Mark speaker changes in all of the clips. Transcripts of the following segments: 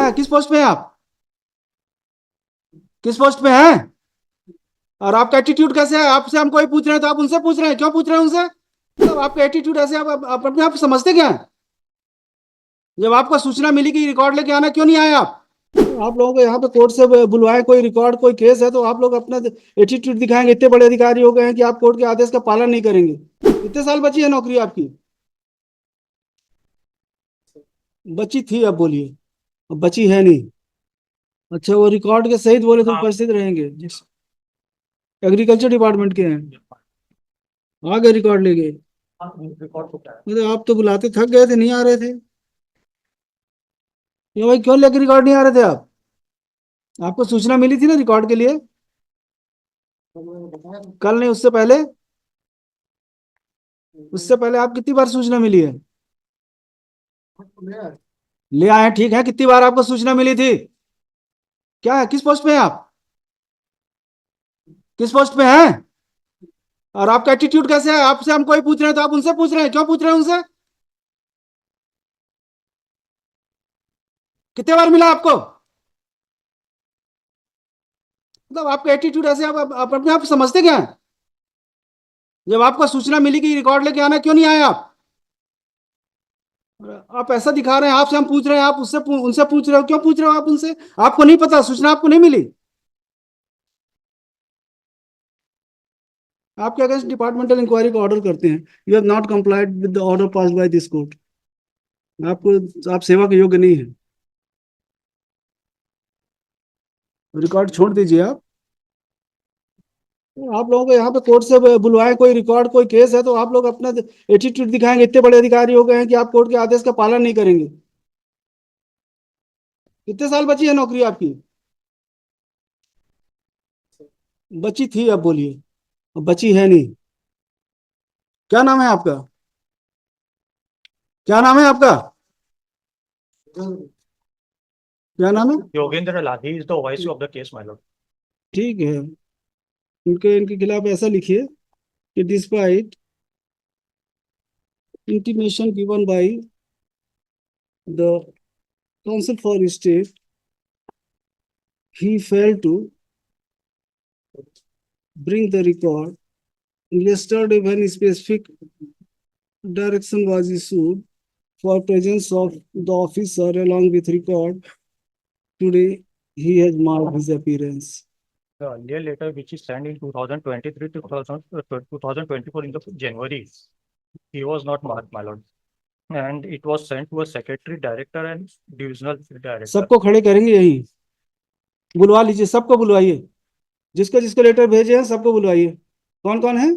Speaker 1: है, किस पोस्ट पे हैं आप? किस पोस्ट पे हैं? और आपका एटीट्यूड कैसे है? आपसे हम कोई पूछ रहे हैं तो आप उनसे पूछ रहे हैं, क्यों पूछ रहे हैं उनसे? मतलब आपका एटीट्यूड ऐसे, आप अपने आप समझते क्या है? जब आपको सूचना मिली कि रिकॉर्ड लेके आना, क्यों नहीं आए आप? आप लोगों को यहाँ पे कोर्ट से बुलवाए, कोई रिकॉर्ड कोई केस है तो आप लोग अपना एटीट्यूड दिखाएंगे। इतने बड़े अधिकारी हो गए हैं कि आप कोर्ट के आदेश का पालन नहीं करेंगे। कितने साल बची है नौकरी आपकी? बची थी, अब बोलिए। अब बची है नहीं। अच्छा, वो रिकॉर्ड के सहित बोले तो उपस्थित रहेंगे। एग्रीकल्चर डिपार्टमेंट के हैं, आ गए रिकॉर्ड लेके। मतलब आप तो बुलाते थक गए थे, नहीं आ रहे थे। ये भाई, क्यों लेके रिकॉर्ड नहीं आ रहे थे आप? आपको सूचना मिली थी ना रिकॉर्ड के लिए? कल नहीं, उससे पहले? उससे पहले आप कितनी बार सूचना मिली है? ले आए, ठीक है। कितनी बार आपको सूचना मिली थी? क्या है, किस पोस्ट पे हैं आप? किस पोस्ट पे हैं? और आपका एटीट्यूड कैसे है? आपसे हम कोई पूछ रहे हैं तो आप उनसे पूछ रहे हैं, क्यों पूछ रहे हैं उनसे? कितने बार मिला आपको? मतलब आपका एटीट्यूड ऐसे, आप अपने आप समझते क्या है? जब आपको सूचना मिली कि रिकॉर्ड लेके आना, क्यों नहीं आए आप? आप ऐसा दिखा रहे हैं, आपसे हम पूछ रहे हैं, आप उनसे पूछ रहे हो, क्यों पूछ रहे हो आप उनसे? आपको नहीं पता, सूचना आपको नहीं मिली? आपके अगेंस्ट डिपार्टमेंटल इंक्वायरी का ऑर्डर करते हैं। You have not complied with the order pass by this court. आपको, आप सेवा के योग्य नहीं है। रिकॉर्ड छोड़ दीजिए आप। आप लोगों को यहाँ पे कोर्ट से बुलवाए, कोई रिकॉर्ड कोई केस है तो आप लोग अपना एटीट्यूड दिखाएंगे। इतने बड़े अधिकारी हो गए हैं कि आप कोर्ट के आदेश का पालन नहीं करेंगे। कितने साल बची है नौकरी आपकी? बची थी, अब बोलिए। अब बची है नहीं। क्या नाम है आपका? क्या नाम है आपका? क्या नाम है?
Speaker 2: Yogendra Lal, he is the voice of the case, my lord.
Speaker 1: ठीक है। इनके खिलाफ ऐसा लिखिए कि despite intimation given by the counsel for state, he failed to bring the record. Yesterday, when specific direction was issued for presence of the officer along with record, today he has marked his appearance.
Speaker 2: The earlier letter, which is sent in 2023 to 2024 in the January, he was not marked, my lord. And it was sent to a secretary, director, and divisional director.
Speaker 1: सबको खड़े करेंगे यही। बुलवा लीजिए, सबको बुलवाइए। जिसको जिसको letter भेजे हैं सबको बुलवाइए। कौन कौन है?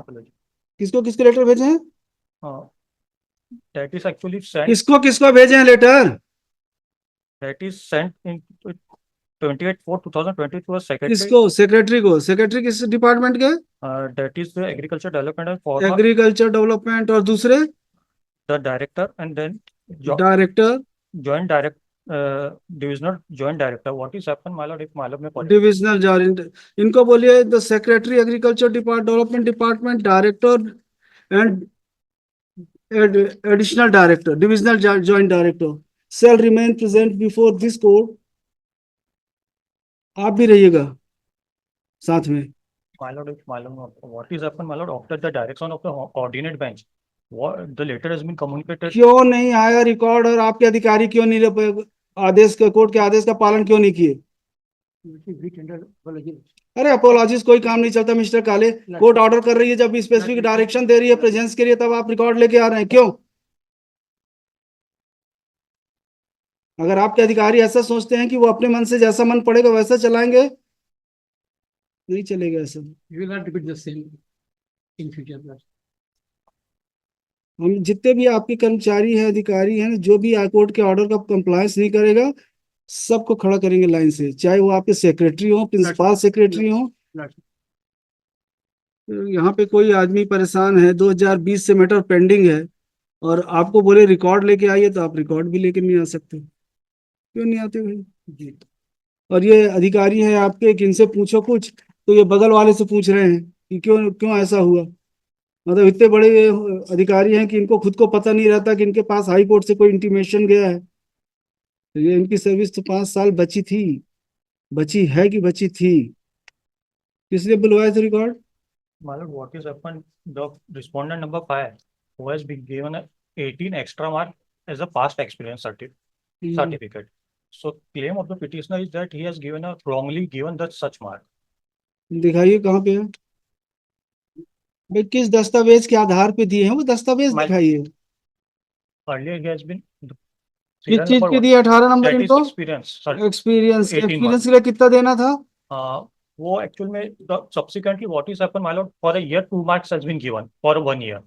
Speaker 2: Apology.
Speaker 1: किसको किसको लेटर भेजे हैं?
Speaker 2: That is actually sent.
Speaker 1: किसको किसको भेजे हैं letter?
Speaker 2: That is sent in 28/4/2020 to a secretary.
Speaker 1: किसको? सेक्रेटरी को। सेक्रेटरी किस डिपार्टमेंट के?
Speaker 2: That is the agriculture development and former
Speaker 1: agriculture development. और दूसरे?
Speaker 2: the director, and then
Speaker 1: director.
Speaker 2: joint direct divisional joint director. What is happened, my lord? If my lord may पढ़े.
Speaker 1: Divisional joint. इनको बोलिए the secretary agriculture development department, director and additional director, divisional joint director shall remain present before this court. आप भी रहिएगा साथ में।
Speaker 2: My lord, what is happened, my lord? After the direction of the coordinate bench, what the letter has been communicated.
Speaker 1: क्यों नहीं आया record? और आपके अधिकारी क्यों नहीं आदेश का, कोर्ट के आदेश का पालन क्यों नहीं किए? अरे अपोलॉजिस कोई काम नहीं चलता मिस्टर काले। कोर्ट ऑर्डर कर रही है, जब स्पेसिफिक डायरेक्शन दे रही है प्रेजेंस के लिए, तब आप रिकॉर्ड लेके आ रहे हैं, क्यों? अगर आपके अधिकारी ऐसा सोचते हैं कि वो अपने मन से जैसा मन पड़ेगा वैसा चलाएंगे, नहीं चलेगा ऐसा।
Speaker 3: You will not repeat the same in future.
Speaker 1: हम जितने भी आपके कर्मचारी हैं, अधिकारी हैं, जो भी कोर्ट के ऑर्डर का कंप्लायंस नहीं करेगा, सबको खड़ा करेंगे लाइन से, चाहे वो आपके सेक्रेटरी हो, प्रिंसिपल सेक्रेटरी हो। यहाँ पे कोई आदमी परेशान है, 2020 से मैटर पेंडिंग है, और आपको बोले रिकॉर्ड लेके आइए तो आप रिकॉर्ड भी लेके नहीं आ सकते। क्यों नहीं आते भाई जी? और ये अधिकारी हैं आपके कि इनसे पूछो कुछ, तो ये बगल वाले से पूछ रहे हैं कि क्यों क्यों ऐसा हुआ। मतलब इतने बड़े अधिकारी हैं कि इनको खुद को पता नहीं रहता कि इनके पास हाई कोर्ट से कोई इंटीमेशन गया है। तो ये इनकी सर्विस तो 5 साल बची थी, बची है कि बची थी? किसने बुलवाया था record?
Speaker 2: My lord, what is happened? The respondent number 5, who has been given a 18 extra mark as a past experience certificate. So claim of the petitioner is that he has given a wrongly given the such mark.
Speaker 1: दिखाइए कहाँ पे है भाई, किस दस्तावेज के आधार पे दिए हैं वो दस्तावेज
Speaker 2: My-
Speaker 1: दिखाइए।
Speaker 2: Earlier he has been
Speaker 1: किस
Speaker 2: serial
Speaker 1: चीज
Speaker 2: number
Speaker 1: के
Speaker 2: one,
Speaker 1: दिए 18 नंबर
Speaker 2: that is
Speaker 1: इनको?
Speaker 2: experience. Sir,
Speaker 1: experience,
Speaker 2: 18
Speaker 1: experience
Speaker 2: months.
Speaker 1: के लिए कितना देना था?
Speaker 2: वो एक्चुअल में the subsequently what is happened, my lord, for a year 2 marks has been given for 1 year.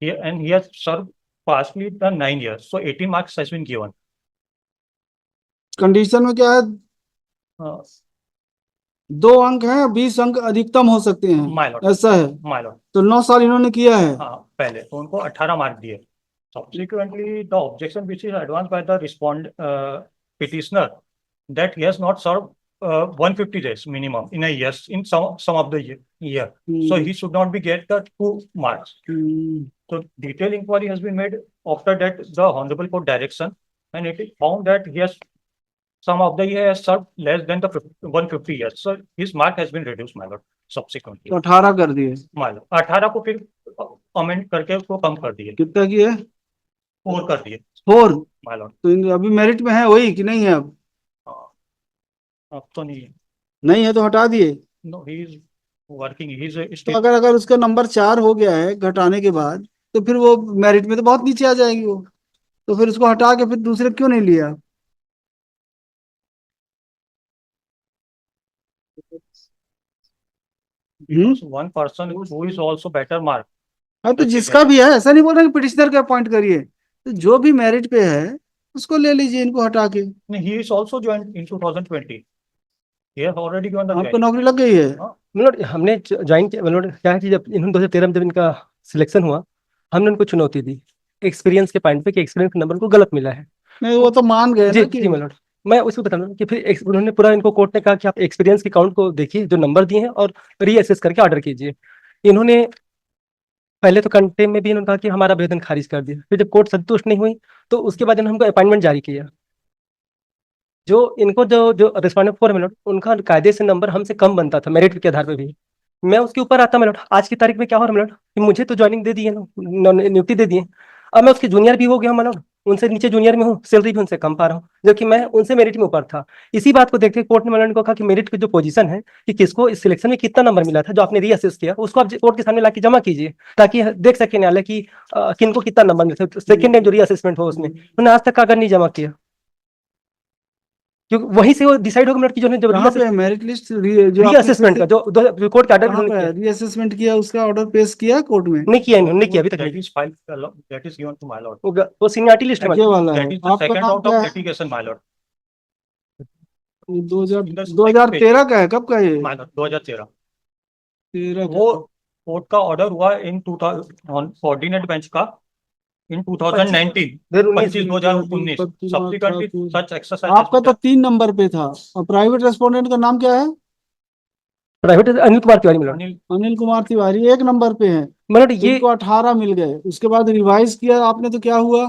Speaker 2: And he has served partially the 9 years. So 18 marks has been given.
Speaker 1: Condition में क्या है?
Speaker 2: Uh,
Speaker 1: 2 अंक हैं, 20 अंक अधिकतम हो सकते हैं,
Speaker 2: My lord.
Speaker 1: ऐसा है।
Speaker 2: My lord.
Speaker 1: तो 9 साल इन्होंने किया है।
Speaker 2: हाँ, पहले तो उनको 18 मार्क दिए। Subsequently, the objection which is advanced by the petitioner that he has not served 150 days minimum in a year in some of the year. So he should not be get the 2 marks. So detailed inquiry has been made after that the honorable court direction, and it is found that he has some of the year has served less than the 150 years. So his mark has been reduced, my lord. Subsequently,
Speaker 1: तो 18 कर दिए।
Speaker 2: मान लो 18 को फिर amend करके उसको कम कर दिए,
Speaker 1: कितना किए?
Speaker 2: 4 कर दिए,
Speaker 1: 4।
Speaker 2: My Lord.
Speaker 1: तो अभी मेरिट में है वही कि नहीं है? अब
Speaker 2: अब तो नहीं है।
Speaker 1: नहीं है तो हटा दिए।
Speaker 2: No, he is working, he is
Speaker 1: तो
Speaker 2: स्टिल।
Speaker 1: अगर अगर उसका नंबर 4 हो गया है घटाने के बाद, तो फिर वो मेरिट में तो बहुत नीचे आ जाएगी वो। तो फिर उसको हटा के फिर दूसरे क्यों नहीं लिया?
Speaker 2: One person who is also better mark.
Speaker 1: हाँ, तो जिसका भी है, ऐसा नहीं बोल रहे कि पिटिशनर के अपॉइंट करिए, तो जो भी मेरिट पे है उसको ले लीजिए, इनको हटा के।
Speaker 2: He is also joined in 2020, he has already given the
Speaker 1: आपको नौकरी लग गई है?
Speaker 4: मतलब हमने ज्वाइन किया, मतलब क्या है कि जब इन्होंने 2013 में जब इनका सिलेक्शन हुआ, हमने उनको चुनौती दी एक्सपीरियंस के पॉइंट पे कि एक्सपीरियंस के नंबर को गलत मिला है।
Speaker 1: नहीं, वो तो मान गए
Speaker 4: जी
Speaker 1: ना कि
Speaker 4: जी मतलब मैं उसको बता रहा हूँ कि फिर उन्होंने पूरा इनको कोर्ट ने कहा कि आप एक्सपीरियंस के काउंट को देखिए जो नंबर दिए हैं और रीअसेस करके ऑर्डर कीजिए। इन्होंने पहले तो कंटेम में भी इन्होंने कहा कि हमारा आवेदन खारिज कर दिया, फिर जब कोर्ट संतुष्ट नहीं हुई तो उसके बाद इन्होंने हमको अपॉइंटमेंट जारी किया। जो इनको जो जो रिस्पॉन्डेंट 4 मिनट उनका कायदे से नंबर हमसे कम बनता था मेरिट के आधार पर भी, मैं उसके ऊपर आता मिनट। आज की तारीख में क्या हो रहा है मिनट कि मुझे तो ज्वाइनिंग दे दी है ना, नियुक्ति दे दी है, अब मैं उसके जूनियर भी हो गया मिनट, उनसे नीचे जूनियर में हूँ, सैलरी भी उनसे कम पा रहा हूँ, जबकि मैं उनसे मेरिट में ऊपर था। इसी बात को देखते हुए कोर्ट ने मिनट को कहा कि मेरिट की जो पोजीशन है कि किसको इस सिलेक्शन में कितना नंबर मिला था जो आपने रीअसेस किया, उसको आप कोर्ट के सामने लाके जमा कीजिए ताकि देख सके न्यायालय की किनको कितना नंबर मिला था सेकेंड टाइम जो रीअसेसमेंट हो उसमें। उन्होंने आज तक कागज नहीं जमा किया, क्योंकि वहीं से वो डिसाइड होगा मिनट की जो
Speaker 1: कहाँ पे है मेरिट लिस्ट? जो
Speaker 4: रीअसेसमेंट का जो कोर्ट के ऑर्डर किया
Speaker 1: रीअसेसमेंट किया, उसका ऑर्डर पेश किया कोर्ट में?
Speaker 4: नहीं किया, इन्होंने नहीं किया अभी तक।
Speaker 2: That is file, that is given to my lord.
Speaker 4: वो सीनियरिटी लिस्ट में
Speaker 1: ये वाला है।
Speaker 2: दैट इज द
Speaker 1: आपका
Speaker 2: सेकंड
Speaker 1: नाम
Speaker 2: राउंड
Speaker 1: क्या
Speaker 2: ऑफ
Speaker 1: है?
Speaker 2: Litigation my lord.
Speaker 1: 2013 का है? कब का है?
Speaker 2: My lord 2013।
Speaker 1: 13
Speaker 2: वो कोर्ट का ऑर्डर हुआ इन 2000 कोऑर्डिनेट बेंच का इन 2019, 25/2019। सब्सिक्वेंटली सच एक्सरसाइज।
Speaker 1: आपका तो 3 नंबर पे था, और प्राइवेट रेस्पोंडेंट का नाम क्या है?
Speaker 4: प्राइवेट अनिल कुमार तिवारी मिला।
Speaker 2: अनिल
Speaker 1: कुमार तिवारी 1 नंबर पे है।
Speaker 4: मतलब ये
Speaker 1: इनको 18 मिल गए, उसके बाद रिवाइज किया आपने तो क्या हुआ?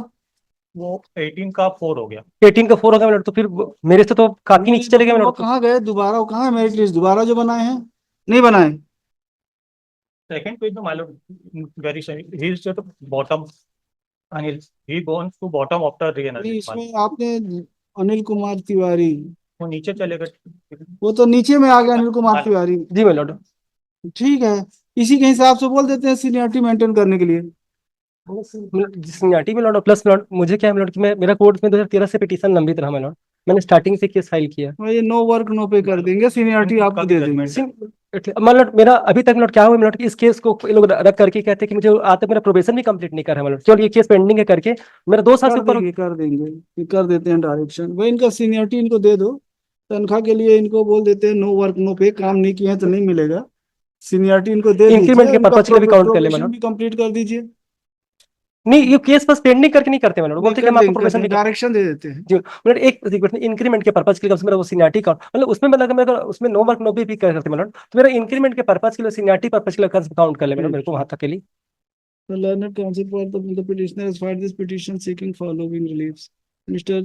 Speaker 2: वो 18 का 4 हो गया।
Speaker 4: 18 का 4 हो गया मिनट, तो फिर मेरे से तो काफी नीचे चले गए
Speaker 1: वो
Speaker 4: मिनट।
Speaker 1: कहाँ गए दोबारा? वो कहाँ है मेरिट लिस्ट दोबारा जो बनाए हैं? नहीं बनाए?
Speaker 2: Second page, my lord, very sorry. He is at the bottom. Anil, he gone to bottom after
Speaker 1: नहीं,
Speaker 2: re-analysis.
Speaker 1: इसमें आपने अनिल कुमार तिवारी,
Speaker 2: वो नीचे चले गए।
Speaker 1: वो तो नीचे में आ गया अनिल कुमार तिवारी।
Speaker 4: जी मिनट
Speaker 1: ठीक है, इसी के हिसाब से बोल देते हैं सीनियरिटी मेंटेन करने के लिए।
Speaker 4: सीनियरिटी मिनट प्लस मिनट मुझे क्या है मिनट कि मैं मेरा कोर्ट में 2013 से पिटीशन लंबित रहा मिनट, मैंने स्टार्टिंग से केस फाइल किया।
Speaker 1: ये नो वर्क नो पे कर देंगे, सीनियरिटी आपको दे देंगे।
Speaker 4: मतलब मेरा अभी तक मिनट क्या हुआ मिनट कि इस केस को ये लोग रख करके कहते हैं कि मुझे आज तक मेरा प्रोबेशन भी कंप्लीट नहीं कर रहा है मिनट, केवल ये केस पेंडिंग है करके मेरा 2 साल से ऊपर।
Speaker 1: कर देंगे, ये कर देते हैं डायरेक्शन। भाई इनका सीनियरिटी इनको दे दो, तनख्वाह के लिए इनको बोल देते हैं नो वर्क नो पे, काम नहीं किए हैं तो नहीं मिलेगा। सीनियरिटी इनको दे दीजिए,
Speaker 4: इंक्रीमेंट के पर्पज के लिए भी काउंट कर ले
Speaker 1: probation
Speaker 4: मैडम।
Speaker 1: भी कंप्लीट कर दीजिए।
Speaker 4: नहीं ये केस बस पेंडिंग करके नहीं करते मैडम, बोलते कि हम आपको प्रोबेशन भी
Speaker 1: डायरेक्शन दे देते हैं।
Speaker 4: जी मतलब एक इंक्रीमेंट के पर्पज के लिए मेरा वो सीनियरिटी काउंट मतलब उसमें मतलब मेरा उसमें नो वर्क नो पे भी करते मैडम, तो मेरा इंक्रीमेंट के पर्पज के लिए सीनियरिटी पर्पज के लिए काउंट कर ले मैडम मेरे को वहां तक के लिए।
Speaker 1: The learned counsel for the petitioner has filed this petition seeking following reliefs. Mr.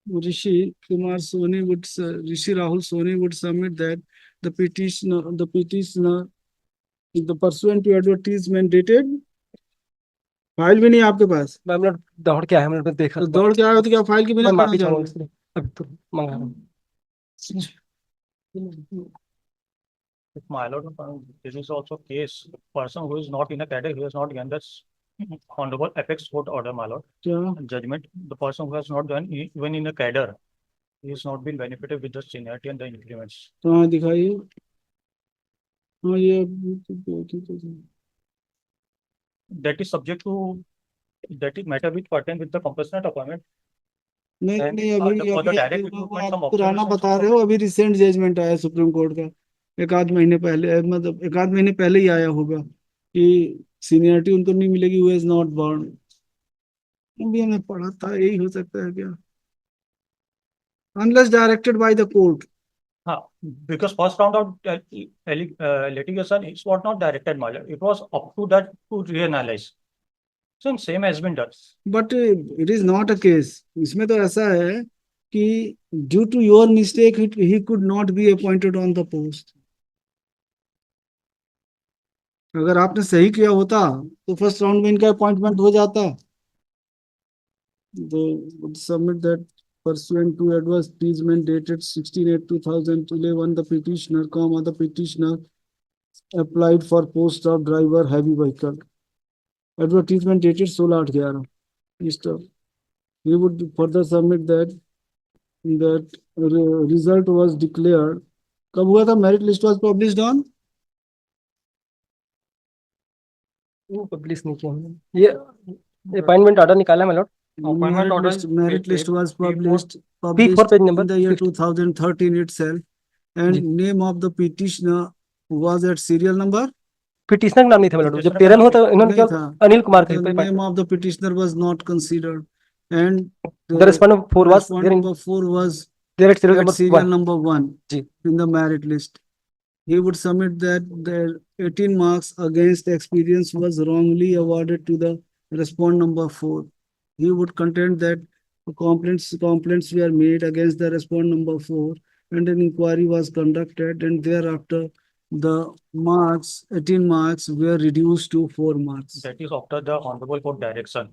Speaker 1: Rishi Rahul Soni would submit that the petitioner, the pursuant to advertisement dated, file भी नहीं है आपके पास,
Speaker 4: मैं हम लोग दौड़ के आए, हम लोग ने देखा
Speaker 1: तो दौड़ के आए हो तो क्या फाइल के बिना
Speaker 4: मैं
Speaker 1: पढ़ना
Speaker 4: माफी चाहूंगा
Speaker 1: चाहोगे?
Speaker 4: इसलिए अभी तो मंगा रहा हूँ।
Speaker 2: My lord, this is also case. Person who is not in a cadre, he has not given this honorable apex court order, my lord.
Speaker 1: क्या
Speaker 2: Judgment. The person who has not done even in a cadre, he has not been benefited with the seniority and the increments.
Speaker 1: हाँ दिखाइए, हाँ ये
Speaker 2: That is subject to that is matter which pertain with the compassionate appointment.
Speaker 1: नहीं
Speaker 2: And,
Speaker 1: नहीं,
Speaker 2: for
Speaker 1: अभी
Speaker 2: the
Speaker 1: अभी
Speaker 2: direct
Speaker 1: अभी
Speaker 2: recruitment,
Speaker 1: आप
Speaker 2: some
Speaker 1: पुराना
Speaker 2: observations
Speaker 1: बता रहे हो, अभी रिसेंट जजमेंट आया सुप्रीम कोर्ट का, एक आध महीने पहले, मतलब एक आध महीने पहले ही आया होगा कि सीनियरिटी उनको नहीं मिलेगी, हु इज नॉट बॉर्न। अभी हमने पढ़ा था, यही हो सकता है क्या? Unless directed by the court.
Speaker 2: because first round of litigation is was not directed, my lord. It was up to that to reanalyze. So same has been done.
Speaker 1: But it is not a case, इसमें तो ऐसा है कि due to your mistake he could not be appointed on the post. अगर आपने सही किया होता तो फर्स्ट राउंड में इनका अपॉइंटमेंट हो जाता। They would submit that pursuant to advertisement dated 16/8/2011, the petitioner, applied for post of driver heavy vehicle. Advertisement dated 16/8/11. Mr. He would further submit that result was declared. कब हुआ था? Merit list was published on
Speaker 4: publish नहीं किया हमने। ये appointment order निकाला है मतलब
Speaker 2: Appointment order
Speaker 1: merit list was published
Speaker 4: P4 page number
Speaker 1: in the year
Speaker 4: 60.
Speaker 1: 2013 itself, and
Speaker 4: जी।
Speaker 1: name of the petitioner was at serial number.
Speaker 4: Petitioner का नाम नहीं था मतलब, जब
Speaker 2: Petitioner
Speaker 4: पेरन
Speaker 2: का
Speaker 4: हो
Speaker 2: नाम
Speaker 4: तो इन्होंने
Speaker 1: नहीं
Speaker 4: क्या
Speaker 1: था।
Speaker 4: अनिल कुमार थे
Speaker 1: The name of the petitioner was not considered, and
Speaker 4: the respondent 4 was
Speaker 1: respondent
Speaker 4: there in
Speaker 1: number 4 was
Speaker 4: there at serial
Speaker 1: at
Speaker 4: number
Speaker 1: serial
Speaker 4: 1
Speaker 1: number 1
Speaker 4: जी।
Speaker 1: in the merit list. He would submit that the 18 marks against experience was wrongly awarded to the respondent number 4. He would contend that complaints were made against the respondent number 4, and an inquiry was conducted, and thereafter the 18 marks were reduced to 4 marks.
Speaker 2: that is after the honorable court direction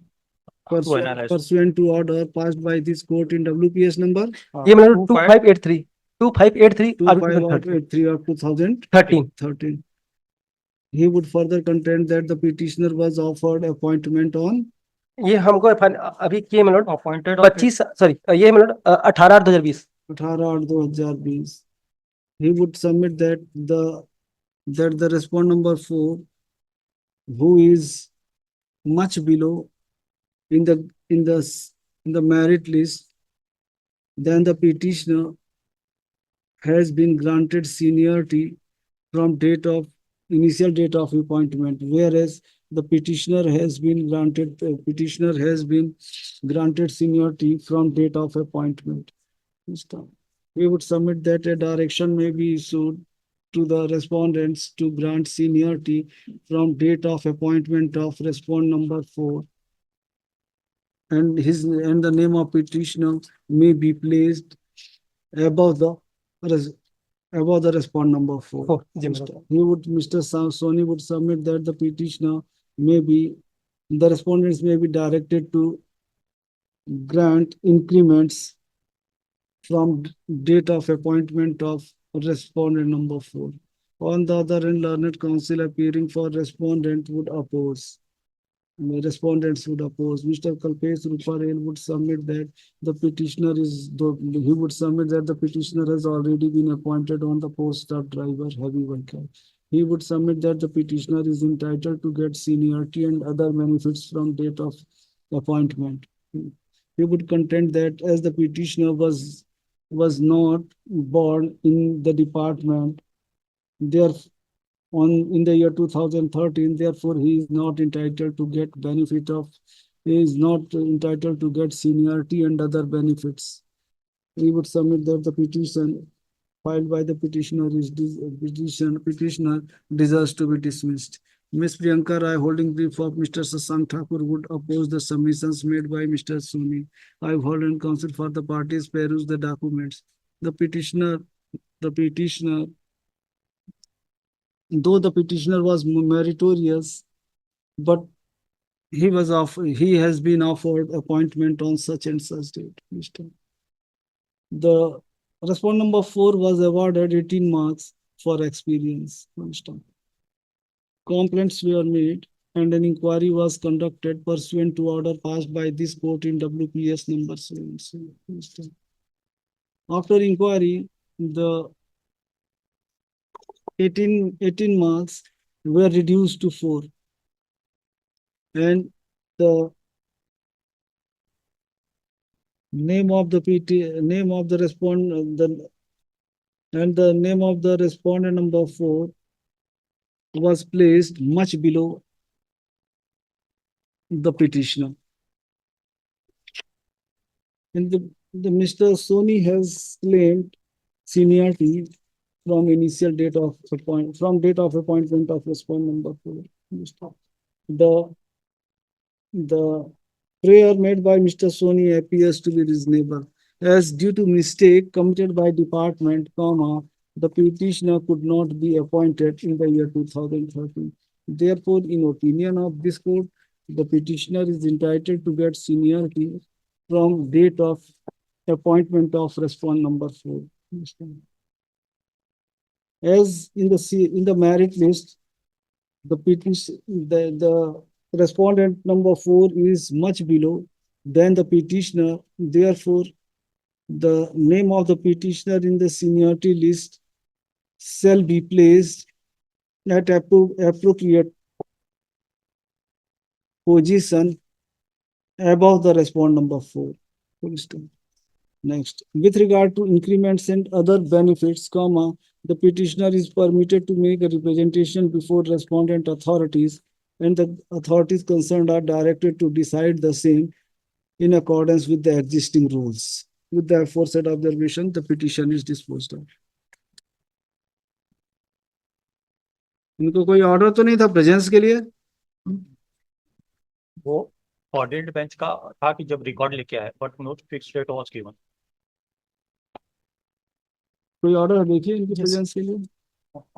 Speaker 2: to analyze.
Speaker 1: Pursuant to order passed by this court in WPS number
Speaker 4: ये मतलब 2583
Speaker 1: 2583 of
Speaker 4: 2013
Speaker 1: 2013. He would further contend that the petitioner was offered appointment on
Speaker 4: ये हमको अभी किए मतलब
Speaker 2: Appointed on
Speaker 4: 25 sorry ये मतलब 18/8/2020
Speaker 1: 18/8/2020. He would submit that the respondent number 4, who is much below in the merit list than the petitioner, has been granted seniority from initial date of appointment, whereas the petitioner has been granted seniority from date of appointment. We would submit that a direction may be issued to the respondents to grant seniority from date of appointment of respondent number 4, and the name of petitioner may be placed above the respondent number 4.
Speaker 4: Four G मतलब
Speaker 1: Mr. Soni would submit that the petitioner the respondents may be directed to grant increments from date of appointment of respondent number 4. On the other hand, learned counsel appearing for respondents would oppose. Mr. Kalpesh Ruparel would submit that the petitioner has already been appointed on the post of driver heavy vehicle. He would submit that the petitioner is entitled to get seniority and other benefits from date of appointment. He would contend that as the petitioner was not born in the department, in the year 2013, therefore he is not entitled to get seniority and other benefits. He would submit that the petition filed by the petitioner deserves to be dismissed. Ms. Priyanka Rai, holding brief of Mr. Sasank Thakur, would oppose the submissions made by Mr. Soni. I hold in counsel for the parties peruse the documents. The petitioner, though the petitioner was meritorious, but he has been offered appointment on such and such date. Mr. The respondent number 4 was awarded 18 marks for experience. Mr. Complaints were made and an inquiry was conducted pursuant to order passed by this court in WPS number 7. After inquiry, the 18 marks were reduced to 4. And the name of the name of the respondent number 4 was placed much below the petitioner. And the Mr. Soni has claimed seniority from initial date of appointment of respondent number 4. The prayer made by Mr. Soni appears to be reasonable, as due to mistake committed by department, the petitioner could not be appointed in the year 2013. Therefore, in opinion of this court, the petitioner is entitled to get seniority from date of appointment of respondent number 4. As in the merit list, the respondent number 4 is much below than the petitioner. Therefore, the name of the petitioner in the seniority list shall be placed at appropriate position above the respondent number 4. Next, with regard to increments and other benefits, the petitioner is permitted to make a representation before respondent authorities, and the authorities concerned are directed to decide the same in accordance with the existing rules. With the aforesaid observation, the petition is disposed of. इनको कोई order तो नहीं था presence के लिए?
Speaker 2: वो ordinate bench का था कि जब रिकॉर्ड लेके आए, but no fixed date was given.
Speaker 1: कोई ऑर्डर देखिए इनकी प्रेजेंस के लिए?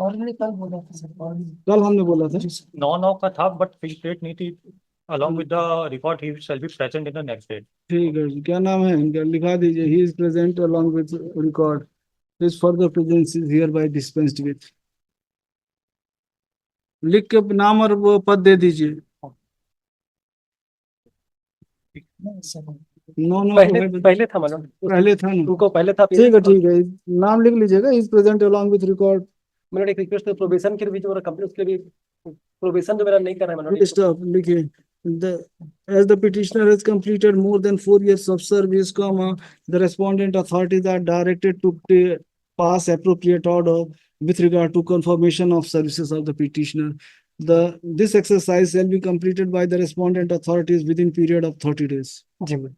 Speaker 3: Already कल बोला था सर, already.
Speaker 1: कल हमने बोला था
Speaker 2: 9 का था, बट फिक्स्ड डेट नहीं थी। along with the record he shall be present in the next date।
Speaker 1: ठीक है, क्या नाम है इनका? लिखा दीजिए, he is present along with record. His further presence is hereby dispensed with. लिख के नाम और वो पद दे दीजिए। नो
Speaker 4: पहले था मैडम,
Speaker 1: पहले था ना,
Speaker 4: उनको पहले था।
Speaker 1: ठीक है, नाम लिख लीजिएगा, is present along with record.
Speaker 4: मैंने एक रिक्वेस्ट प्रोबेशन के भी जो कंप्लीट, उसके भी प्रोबेशन जो मेरा नहीं कर रहा है मैंने।
Speaker 1: स्टॉप लिखिए, as the petitioner has completed more than 4 years of service, the respondent authorities are directed to pass appropriate order with regard to confirmation of services of the petitioner. This exercise shall be completed by the respondent authorities within period of 30 days.
Speaker 4: जी ma'am.